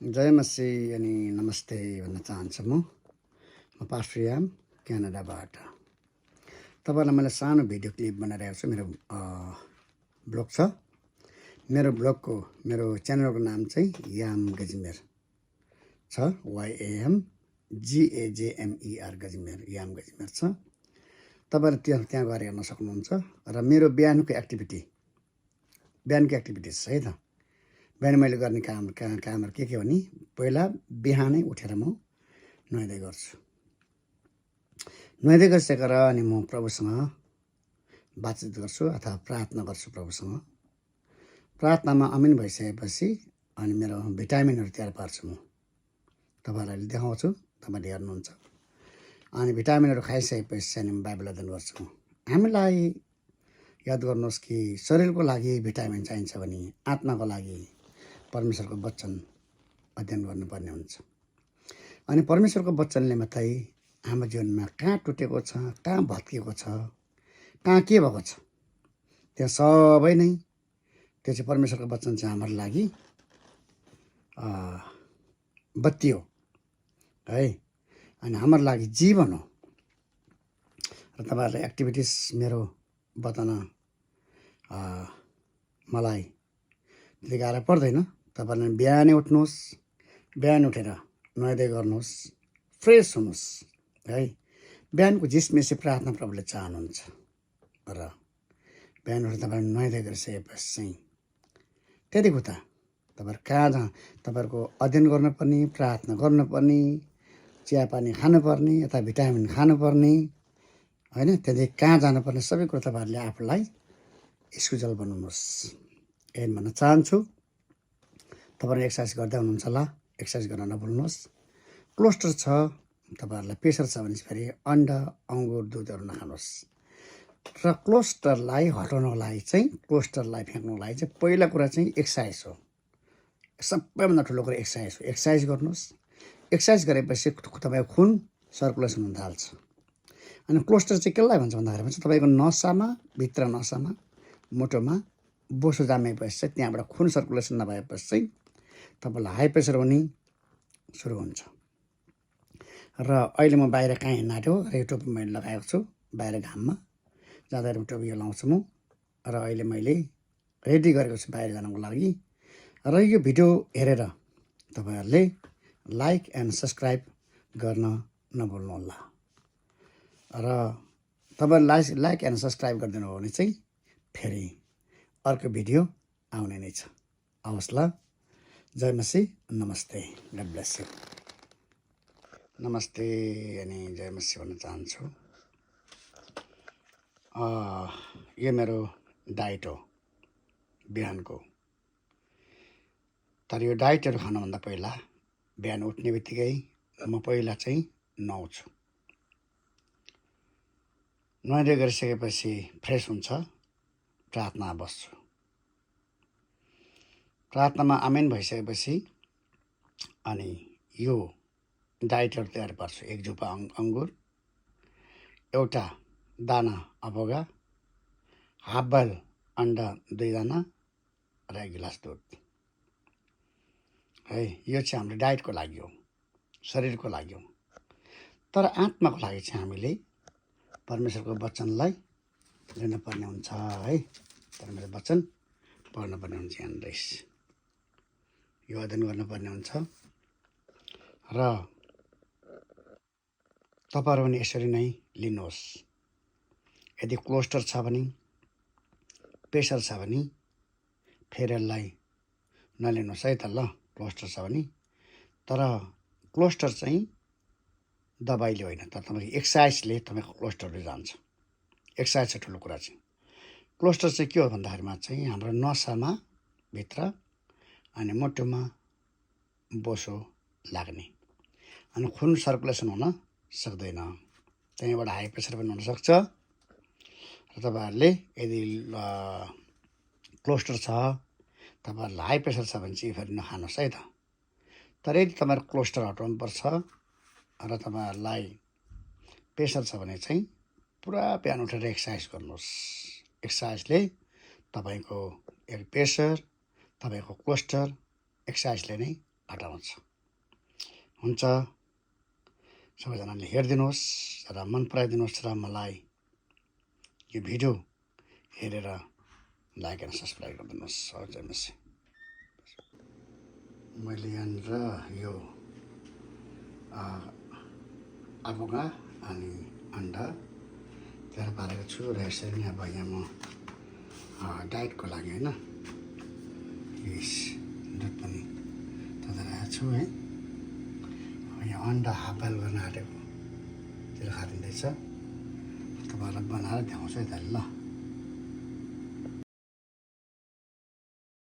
जय मसी अनि नमस्ते भन्न चाहन्छु म पास्टर याम क्यानाडाबाट। तपाईँलाई मैले सानो भिडियो क्लिप बनाइरहेको छु। मेरो ब्लग छ। मेरो च्यानलको नाम चाहिँ याम गजमेर छ। YAMGAJMER गजमेर, याम गजमेर छ। तपाईँले त्यहाँ गएर हेर्न सक्नुहुन्छ। र मेरो बिहानको एक्टिभिटिज है त। बिहान मैले गर्ने कामहरू के हो नि, पहिला बिहानै उठेर म नुहाइदै गर्छु। नुहाइदै गरिसकेर अनि म प्रभुसँग बातचित गर्छु अथवा प्रार्थना गर्छु प्रभुसँग। प्रार्थनामा अमिन भइसकेपछि अनि मेरो भिटामिनहरू तयार पार्छु म। तपाईँहरूलाई देखाउँछु, तपाईँले हेर्नुहुन्छ। अनि भिटामिनहरू खाइसकेपछि अनि म बाइबल अध्ययन गर्छु। हामीलाई याद गर्नुहोस् कि शरीरको लागि भिटामिन चाहिन्छ भने आत्माको लागि परमेश्वरको वचन अध्ययन गर्नुपर्ने हुन्छ। अनि परमेश्वरको वचनले मात्रै हाम्रो जीवनमा कहाँ टुटेको छ, कहाँ भत्किएको छ, कहाँ के भएको छ, त्यहाँ सबै नै त्यो चाहिँ परमेश्वरको वचन चाहिँ हाम्रो लागि बत्ती हो है। अनि हाम्रो लागि जीवन हो। र तपाईँहरूलाई एक्टिभिटिज मेरो बताउन मलाई त्यति गाह्रो पर्दैन। तपाईँहरूले बिहानै उठ्नुहोस्, बिहान उठेर नुहाइदै गर्नुहोस्, फ्रेस हुनुहोस् है। बिहानको झिसमिसे प्रार्थना प्रभुले चाहनुहुन्छ। र बिहान उठेर तपाईँले नुहाइदै गरिसकेपछि चाहिँ त्यति उता तपाईँहरू कहाँ जहाँ तपाईँहरूको अध्ययन गर्नुपर्ने, प्रार्थना गर्नुपर्ने, चियापानी खानुपर्ने, यता भिटामिन खानुपर्ने होइन, त्यहाँदेखि कहाँ जानुपर्ने सबै कुरो तपाईँहरूले आफूलाई स्कुजल बनाउनुहोस् यही भन्न चाहन्छु। तपाईँहरू एक्सर्साइज गर्दै हुनुहुन्छ होला, एक्सर्साइज गर्न नभुल्नुहोस्। कोलेस्ट्रल छ, तपाईँहरूलाई प्रेसर छ भने फेरि अन्डा, अङ्गुर, दुधहरू नखानुहोस्। र कोलेस्ट्रललाई हटाउनको लागि चाहिँ, कोलेस्ट्रललाई फ्याँक्नुको लागि चाहिँ पहिला कुरा चाहिँ एक्सर्साइज हो। सबैभन्दा ठुलो कुरा एक्सर्साइज हो। एक्सर्साइज गर्नुहोस्। एक्सर्साइज गरेपछि तपाईँको खुन सर्कुलेसन हुन थाल्छ। अनि कोलेस्ट्रल चाहिँ केलाई भन्छ भन्दाखेरि चाहिँ तपाईँको नसामा, भित्र नसामा, मुटुमा बोसो जामेपछि चाहिँ त्यहाँबाट खुन सर्कुलेसन नभएपछि चाहिँ तपाईँलाई हाई प्रेसर हुने सुरु हुन्छ। र अहिले म बाहिर कहाँ हिँड्न आँट्यो र यो टोपी मैले लगाएको छु। बाहिर घाममा जाँदाखेरि टोपी यो लाउँछु म। र अहिले मैले रेडी गरेको छु बाहिर जानको लागि। र यो भिडियो हेरेर तपाईँहरूले लाइक एन्ड सब्सक्राइब गर्न नभुल्नुहोला। र तपाईँहरूले लाइक एन्ड सब्सक्राइब गरिदिनु हो भने चाहिँ फेरि अर्को भिडियो आउने नै छ। हवस् ल। जय मसी, नमस्ते, गड ब्लेस यू। नमस्ते अनि जय मसी भन्न चाहन्छु। यो मेरो डाइट हो बिहानको। तर यो डाइटहरू खानुभन्दा पहिला बिहान उठ्ने बित्तिकै म पहिला चाहिँ नुहाउँछु। नुहाइदै गरिसकेपछि फ्रेस हुन्छ, प्रार्थना बस्छु। प्रार्थनामा आमेन भइसकेपछि अनि यो डाइटहरू तयार पार्छु। 1 झुपा अङ्गुर, एउटा दाना अभोगा, हाफ बयल अन्डा 2 दाना र 1 गिलास दुध है। यो चाहिँ हाम्रो डाइटको लागि हो, शरीरको लागि हो। तर आत्माको लागि चाहिँ हामीले परमेश्वरको वचनलाई लिनुपर्ने हुन्छ है। परमेश्वरको वचन पढ्नुपर्ने हुन्छ, यहाँनिर यो अध्ययन गर्नुपर्ने हुन्छ। र तपाईँहरू पनि यसरी नै लिनुहोस्। यदि कोलेस्ट्रल छ भने, प्रेसर छ भने फेरि यसलाई नलिनुहोस् है त ल, कोलेस्ट्रल छ भने। तर कोलेस्ट्रल चाहिँ दबाईले होइन, तर तपाईँको एक्सर्साइजले तपाईँको कोलेस्ट्रल जान्छ। एक्सर्साइज चाहिँ ठुलो कुरा चाहिँ। कोलेस्ट्रल चाहिँ के हो भन्दाखेरिमा चाहिँ हाम्रो नसामा भित्र अनि मुटुमा बोसो लाग्ने अनि खुन सर्कुलेसन हुन सक्दैन। त्यहीँबाट हाई प्रेसर पनि हुनसक्छ। र तपाईँहरूले यदि कोलेस्ट्रल छ, तपाईँहरूलाई हाई प्रेसर छ भने चाहिँ फेरि नखानुहोस् है त। तर यदि तपाईँहरू कोलेस्ट्रल हटाउनुपर्छ र तपाईँहरूलाई प्रेसर छ भने चाहिँ पुरा बिहान उठेर एक्सर्साइज गर्नुहोस्। एक्सर्साइजले तपाईँको प्रेसर, तपाईँको कोलेस्ट्रल एक्सर्साइजले नै घटाउँछ। हुन्छ, सबैजनाले हेरिदिनुहोस् र मन पराइदिनुहोस् र मलाई यो भिडियो हेरेर लाइक एन्ड सब्सक्राइब गरिदिनुहोस्। जय मसी। मैले यहाँनिर यो अपोका अनि अन्डा त्यहाँ पारेको छु र यसरी नै अब यहाँ म डाइटको लागि होइन यस दुध पनि तताइरहेको छु है। यहाँ अन्डा हाफ बोइल गर्न आँटेको त्यसले खाइदिँदैछ। तपाईँहरूलाई बनाएर देखाउँछु है त ल।